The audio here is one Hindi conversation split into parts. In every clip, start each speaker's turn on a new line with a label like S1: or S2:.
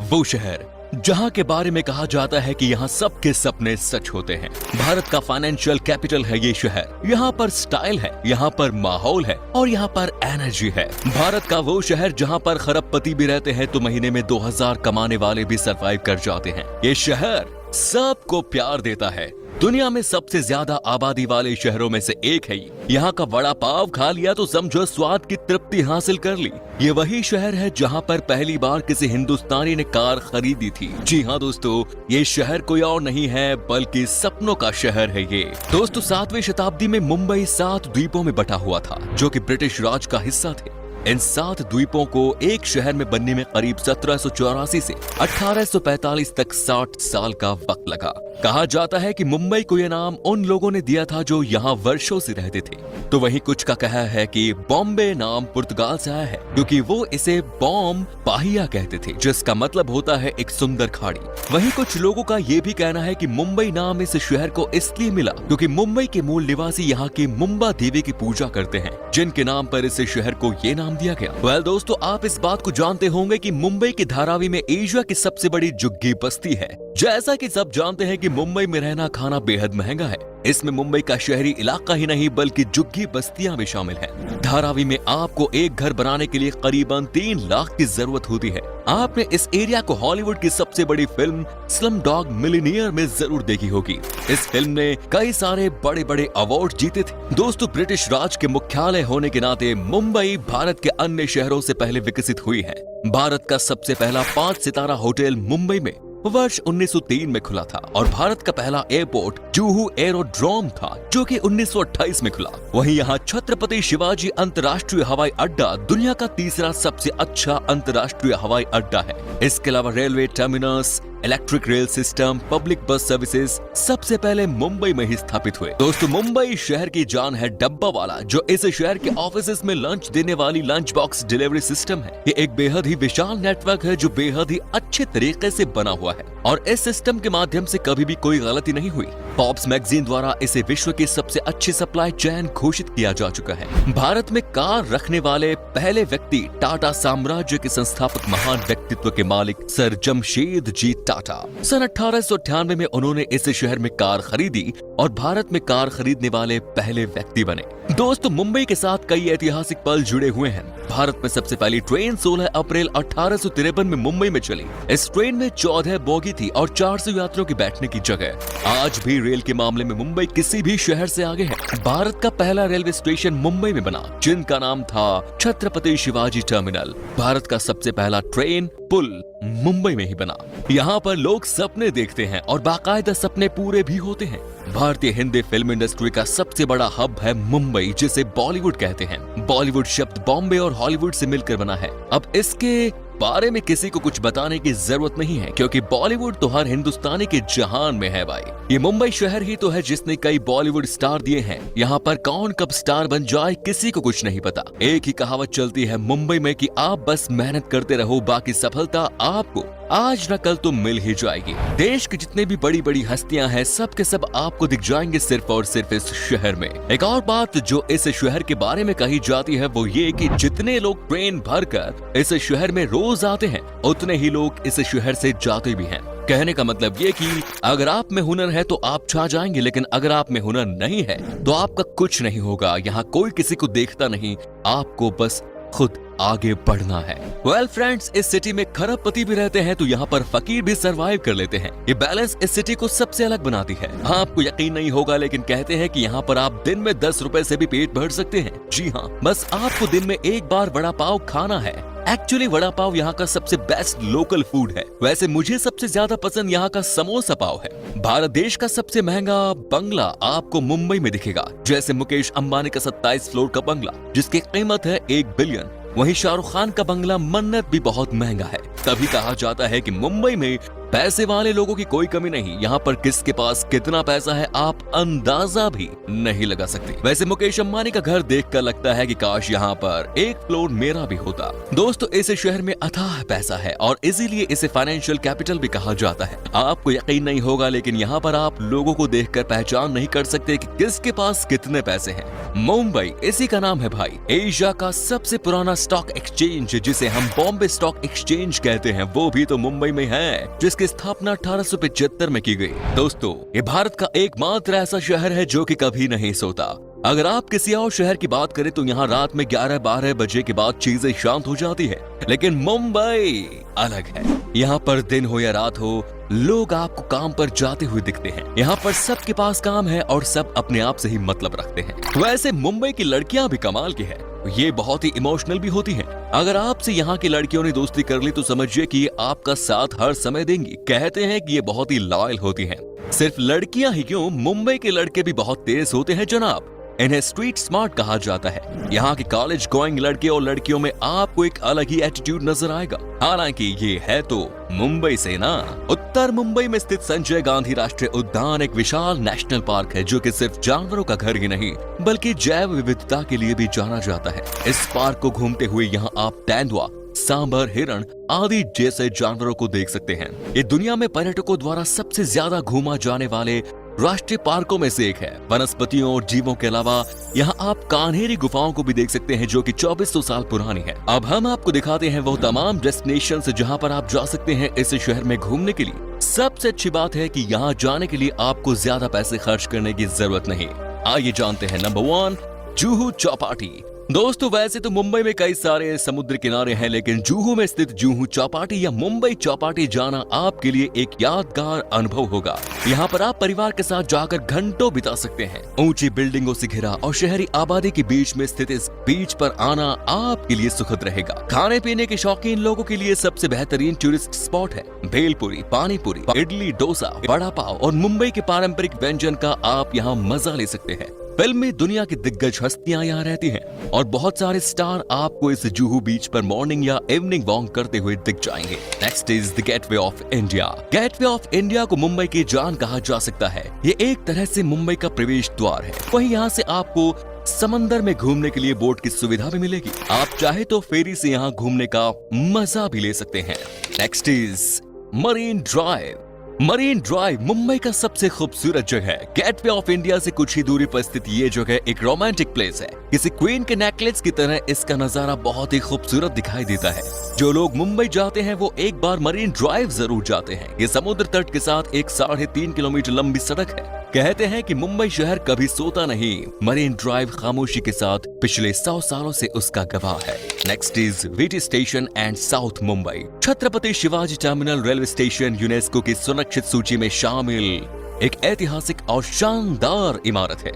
S1: वो शहर जहां के बारे में कहा जाता है कि यहाँ सबके सपने सच होते हैं। भारत का फाइनेंशियल कैपिटल है ये शहर। यहाँ पर स्टाइल है, यहाँ पर माहौल है और यहाँ पर एनर्जी है। भारत का वो शहर जहाँ पर खरबपति भी रहते हैं तो महीने में 2000 कमाने वाले भी सरवाइव कर जाते हैं। ये शहर सबको प्यार देता है। दुनिया में सबसे ज्यादा आबादी वाले शहरों में से एक है। यहाँ का वड़ा पाव खा लिया तो समझो स्वाद की तृप्ति हासिल कर ली। ये वही शहर है जहाँ पर पहली बार किसी हिंदुस्तानी ने कार खरीदी थी। जी हाँ दोस्तों, ये शहर कोई और नहीं है बल्कि सपनों का शहर है ये। दोस्तों 7वीं शताब्दी में मुंबई 7 द्वीपों में बटा हुआ था जो कि ब्रिटिश राज का हिस्सा थे। इन 7 द्वीपों को एक शहर में बनने में करीब 1784 से 1845 तक 60 साल का वक्त लगा। कहा जाता है कि मुंबई को यह नाम उन लोगों ने दिया था जो यहाँ वर्षों से रहते थे। तो वहीं कुछ का कहा है कि बॉम्बे नाम पुर्तगाल से आया है क्योंकि वो इसे बॉम बाहिया कहते थे, जिसका मतलब होता है एक सुंदर खाड़ी। वहीं कुछ लोगों का ये भी कहना है कि मुंबई नाम इस शहर को इसलिए मिला क्योंकि मुंबई के मूल निवासी यहाँ की मुंबा देवी की पूजा करते हैं, जिनके नाम पर इस शहर को ये नाम दिया गया। वेल दोस्तों, आप इस बात को जानते होंगे कि मुंबई की धारावी में एशिया की सबसे बड़ी झुग्गी बस्ती है। जैसा कि सब जानते हैं कि मुंबई में रहना खाना बेहद महंगा है। इसमें मुंबई का शहरी इलाका ही नहीं बल्कि झुग्गी बस्तियां भी शामिल हैं। धारावी में आपको एक घर बनाने के लिए करीबन 3 लाख की जरूरत होती है। आपने इस एरिया को हॉलीवुड की सबसे बड़ी फिल्म स्लमडॉग मिलियनेयर में जरूर देखी होगी। इस फिल्म ने कई सारे बड़े बड़े अवार्ड जीते थे। दोस्तों ब्रिटिश राज के मुख्यालय होने के नाते मुंबई भारत के अन्य शहरों से पहले विकसित हुई है। भारत का सबसे पहला 5 सितारा होटल मुंबई में वर्ष 1903 में खुला था और भारत का पहला एयरपोर्ट जुहू एरोड्रोम था जो कि 1928 में खुला। वहीं यहाँ छत्रपति शिवाजी अंतर्राष्ट्रीय हवाई अड्डा दुनिया का तीसरा सबसे अच्छा अंतर्राष्ट्रीय हवाई अड्डा है। इसके अलावा railway terminus, electric rail system, public bus services सबसे पहले मुंबई में ही स्थापित हुए। दोस्तों मुंबई शहर की जान है डब्बा वाला, जो इस शहर के ऑफिसेज में लंच देने वाली लंच बॉक्स डिलीवरी सिस्टम है। ये एक बेहद ही विशाल नेटवर्क है जो बेहद ही अच्छे तरीके से बना हुआ है और इस सिस्टम के माध्यम से कभी भी कोई गलती नहीं हुई। फॉर्ब्स मैगजीन द्वारा इसे विश्व की सबसे अच्छी सप्लाई चेन घोषित किया जा चुका है। भारत में कार रखने वाले पहले व्यक्ति टाटा साम्राज्य के संस्थापक महान व्यक्तित्व के मालिक सर जमशेद जी टाटा। सन 1898 में उन्होंने इस शहर में कार खरीदी और भारत में कार खरीदने वाले पहले व्यक्ति बने। दोस्तों मुंबई के साथ कई ऐतिहासिक पल जुड़े हुए हैं। भारत में सबसे पहली ट्रेन 16 अप्रैल 1853 में मुंबई में चली। इस ट्रेन में 14 बोगी थी और 400 यात्रियों की बैठने की जगह। आज भी रेल के मामले में मुंबई किसी भी शहर से आगे है। भारत का पहला रेलवे स्टेशन मुंबई में बना जिनका नाम था छत्रपति शिवाजी टर्मिनल। भारत का सबसे पहला ट्रेन पुल मुंबई में ही बना। यहाँ पर लोग सपने देखते हैं और बाकायदा सपने पूरे भी होते हैं। भारतीय हिंदी फिल्म इंडस्ट्री का सबसे बड़ा हब है मुंबई, जिसे बॉलीवुड कहते हैं। बॉलीवुड शब्द बॉम्बे और हॉलीवुड से मिलकर बना है। अब इसके बारे में किसी को कुछ बताने की जरूरत नहीं है क्योंकि बॉलीवुड तो हर हिंदुस्तानी के जहान में है भाई। ये मुंबई शहर ही तो है जिसने कई बॉलीवुड स्टार दिए हैं। यहाँ पर कौन कब स्टार बन जाए किसी को कुछ नहीं पता। एक ही कहावत चलती है मुंबई में कि आप बस मेहनत करते रहो, बाकी सफलता आपको आज न कल तो मिल ही जाएगी। देश की जितने भी बड़ी बड़ी हस्तियां हैं सब के सब आपको दिख जाएंगे सिर्फ और सिर्फ इस शहर में। एक और बात जो इस शहर के बारे में कही जाती है वो ये कि जितने लोग ट्रेन भरकर इस शहर में रोज आते हैं उतने ही लोग इस शहर से जाते भी हैं। कहने का मतलब ये कि अगर आप में हुनर है तो आप छा जाएंगे, लेकिन अगर आप में हुनर नहीं है तो आपका कुछ नहीं होगा। यहाँ कोई किसी को देखता नहीं, आपको बस खुद आगे बढ़ना है। वेल फ्रेंड्स, इस सिटी में खरबपति भी रहते हैं तो यहाँ पर फकीर भी सरवाइव कर लेते हैं। ये बैलेंस इस सिटी को सबसे अलग बनाती है। आपको यकीन नहीं होगा लेकिन कहते हैं कि यहाँ पर आप दिन में 10 रुपए से भी पेट भर सकते हैं। जी हाँ, बस आपको दिन में एक बार वड़ा पाव खाना है। एक्चुअली वड़ा पाव यहाँ का सबसे बेस्ट लोकल फूड है। वैसे मुझे सबसे ज्यादा पसंद यहाँ का समोसा पाव है। भारत देश का सबसे महंगा बंगला आपको मुंबई में दिखेगा, जैसे मुकेश अंबानी का 27 फ्लोर का बंगला जिसकी कीमत है 1 बिलियन। वहीं शाहरुख खान का बंगला मन्नत भी बहुत महंगा है। तभी कहा जाता है कि मुंबई में पैसे वाले लोगों की कोई कमी नहीं, यहाँ पर किसके पास कितना पैसा है आप अंदाजा भी नहीं लगा सकते। वैसे मुकेश अंबानी का घर देखकर लगता है कि काश यहाँ पर एक फ्लोर मेरा भी होता। दोस्तों इस शहर में अथाह पैसा है और इसीलिए इसे फाइनेंशियल कैपिटल भी कहा जाता है। आपको यकीन नहीं होगा लेकिन यहाँ पर आप लोगों को देखकर पहचान नहीं कर सकते कि किसके पास कितने पैसे हैं। मुंबई इसी का नाम है भाई। एशिया का सबसे पुराना स्टॉक एक्सचेंज जिसे हम बॉम्बे स्टॉक एक्सचेंज कहते हैं वो भी तो मुंबई में है, जिसकी स्थापना 1875 में की गई। दोस्तों ये भारत का एकमात्र ऐसा शहर है जो कि कभी नहीं सोता। अगर आप किसी और शहर की बात करें तो यहाँ रात में 11-12 बजे के बाद चीजें शांत हो जाती है, लेकिन मुंबई अलग है। यहाँ पर दिन हो या रात हो लोग आपको काम पर जाते हुए दिखते हैं। यहाँ पर सबके पास काम है और सब अपने आप से ही मतलब रखते हैं। वैसे मुंबई की लड़कियां भी कमाल की है, ये बहुत ही इमोशनल भी होती हैं। अगर आपसे यहाँ की लड़कियों ने दोस्ती कर ली तो समझिए कि ये आपका साथ हर समय देंगी। कहते हैं कि ये बहुत ही लॉयल होती हैं। सिर्फ लड़कियां ही क्यों, मुंबई के लड़के भी बहुत तेज होते हैं जनाब। इन्हें स्ट्रीट स्मार्ट कहा जाता है। यहाँ के कॉलेज गोइंग लड़के और लड़कियों में आपको एक अलग ही एटीट्यूड नजर आएगा। हालांकि ये है तो मुंबई से ना। उत्तर मुंबई में स्थित संजय गांधी राष्ट्रीय उद्यान एक विशाल नेशनल पार्क है जो कि सिर्फ जानवरों का घर ही नहीं बल्कि जैव विविधता के लिए भी जाना जाता है। इस पार्क को घूमते हुए यहाँ आप तेंदुआ, सांबर, हिरण आदि जैसे जानवरों को देख सकते हैं। ये दुनिया में पर्यटकों द्वारा सबसे ज्यादा घूमा जाने वाले राष्ट्रीय पार्कों में से एक है। वनस्पतियों और जीवों के अलावा यहाँ आप कान्हेरी गुफाओं को भी देख सकते हैं जो कि 2400 साल पुरानी है। अब हम आपको दिखाते हैं वो तमाम डेस्टिनेशन जहाँ पर आप जा सकते हैं इस शहर में घूमने के लिए। सबसे अच्छी बात है कि यहाँ जाने के लिए आपको ज्यादा पैसे खर्च करने की जरूरत नहीं। आइए जानते हैं। नंबर 1, जुहू चौपाटी। दोस्तों वैसे तो मुंबई में कई सारे समुद्र किनारे हैं, लेकिन जुहू में स्थित जुहू चौपाटी या मुंबई चौपाटी जाना आपके लिए एक यादगार अनुभव होगा। यहाँ पर आप परिवार के साथ जाकर घंटों बिता सकते हैं। ऊंची बिल्डिंगों से घिरा और शहरी आबादी के बीच में स्थित इस बीच पर आना आपके लिए सुखद रहेगा। खाने पीने के शौकीन लोगों के लिए सबसे बेहतरीन टूरिस्ट स्पॉट है। भेलपुरी, पानीपुरी, इडली, डोसा, वड़ा पाव और मुंबई के पारंपरिक व्यंजन का आप यहाँ मजा ले सकते हैं। फिल्म में दुनिया की दिग्गज हस्तियां यहाँ रहती हैं और बहुत सारे स्टार आपको इस जुहू बीच पर मॉर्निंग या इवनिंग वॉक करते हुए दिख जाएंगे। Next is the gateway of India. Gateway of India को मुंबई की जान कहा जा सकता है। ये एक तरह से मुंबई का प्रवेश द्वार है। वहीं यहाँ से आपको समंदर में घूमने के लिए बोट की सुविधा भी मिलेगी। आप चाहे तो फेरी से यहाँ घूमने का मजा भी ले सकते हैं। Next is marine drive. Marine drive Mumbai का सबसे खूबसूरत जगह है। गेटवे ऑफ इंडिया से कुछ ही दूरी पर स्थित ये जगह एक रोमांटिक प्लेस है। किसी क्वीन के नेकलेस की तरह इसका नजारा बहुत ही खूबसूरत दिखाई देता है। जो लोग मुंबई जाते हैं वो एक बार मरीन ड्राइव जरूर जाते हैं। ये समुद्र तट के साथ एक 3.5 किलोमीटर लंबी सड़क है। कहते हैं कि मुंबई शहर कभी सोता नहीं। मरीन ड्राइव खामोशी के साथ पिछले 100 सालों से उसका गवाह है। Next is VT station and south Mumbai. Chhatrapati Shivaji terminal railway station UNESCO की सुरक्षित सूची में शामिल एक ऐतिहासिक और शानदार इमारत है।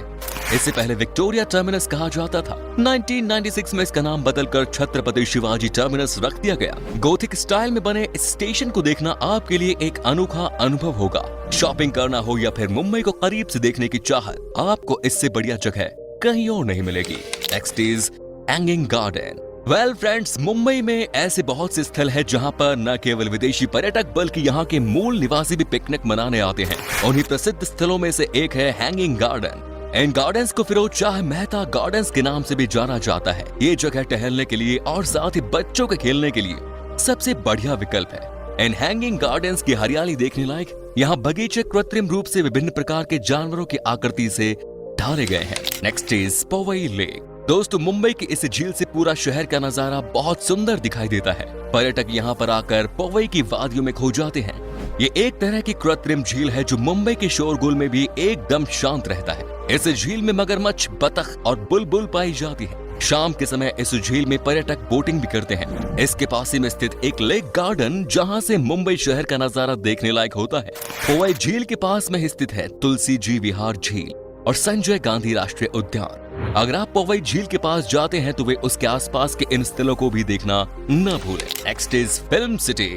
S1: इससे पहले विक्टोरिया टर्मिनस कहा जाता था। 1996 में इसका नाम बदलकर छत्रपति शिवाजी टर्मिनस रख दिया गया। गोथिक स्टाइल में बने इस स्टेशन को देखना आपके लिए एक अनोखा अनुभव होगा। शॉपिंग करना हो या फिर मुंबई को करीब से देखने की चाहत, आपको इससे बढ़िया जगह कहीं और नहीं मिलेगी। Next is hanging garden. Well friends, Mumbai में ऐसे बहुत से स्थल है जहां पर न केवल विदेशी पर्यटक बल्कि यहां के मूल निवासी भी पिकनिक मनाने आते हैं। उन्हीं प्रसिद्ध स्थलों में से एक है हैंगिंग गार्डन। इन गार्डन्स को फिरोज शाह मेहता गार्डन्स के नाम से भी जाना जाता है। ये जगह टहलने के लिए और साथ ही बच्चों के खेलने के लिए सबसे बढ़िया विकल्प है। इन हैंगिंग गार्डन्स की हरियाली देखने लायक। यहाँ बगीचे कृत्रिम रूप से विभिन्न प्रकार के जानवरों की आकृति से ढाले गए हैं। Next is Powai lake. दोस्तों मुंबई की इस झील से पूरा शहर का नजारा बहुत सुंदर दिखाई देता है। पर्यटक यहाँ पर आकर पवई की वादियों में खो जाते हैं। ये एक तरह की कृत्रिम झील है जो मुंबई के शोरगुल में भी एकदम शांत रहता है। इस झील में मगरमच्छ, बतख और बुलबुल पाई जाती है। शाम के समय इस झील में पर्यटक बोटिंग भी करते हैं। इसके पास ही में स्थित एक लेक गार्डन जहां से मुंबई शहर का नजारा देखने लायक होता है। पवई झील के पास में स्थित है तुलसी जी विहार झील और संजय गांधी राष्ट्रीय उद्यान। अगर आप पवई झील के पास जाते हैं तो वे उसके आसपास के इन स्थलों को भी देखना न भूलें। Next is film city.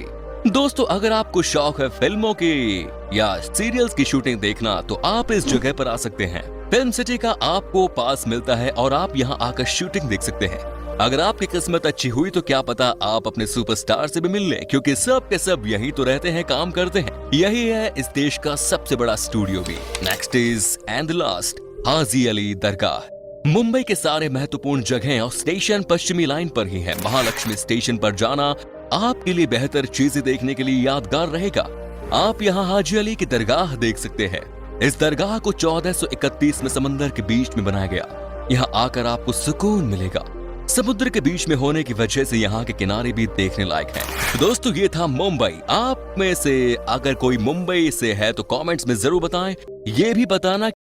S1: दोस्तों अगर आपको शौक है फिल्मों की या सीरियल्स की शूटिंग देखना तो आप इस जगह पर आ सकते हैं। फिल्म सिटी का आपको पास मिलता है और आप यहाँ आकर शूटिंग देख सकते हैं। अगर आपकी किस्मत अच्छी हुई तो क्या पता आप अपने सुपरस्टार से भी मिल लें, क्योंकि सब के सब यही तो रहते हैं, काम करते हैं। यही है इस देश का सबसे बड़ा स्टूडियो भी। Next is and last, Haji Ali दरगाह। मुंबई के सारे महत्वपूर्ण जगहें और स्टेशन पश्चिमी लाइन पर ही है। महालक्ष्मी स्टेशन पर जाना आपके लिए बेहतर चीजें देखने के लिए यादगार रहेगा। आप यहाँ हाजी अली की दरगाह देख सकते हैं। इस दरगाह को 1431 में समंदर के बीच में बनाया गया। यहाँ आकर आपको सुकून मिलेगा। समुद्र के बीच में होने की वजह से यहाँ के किनारे भी देखने लायक हैं। तो दोस्तों, ये था मुंबई। आप में से अगर कोई मुंबई से है तो कमेंट्स में जरूर बताएं। ये भी बताना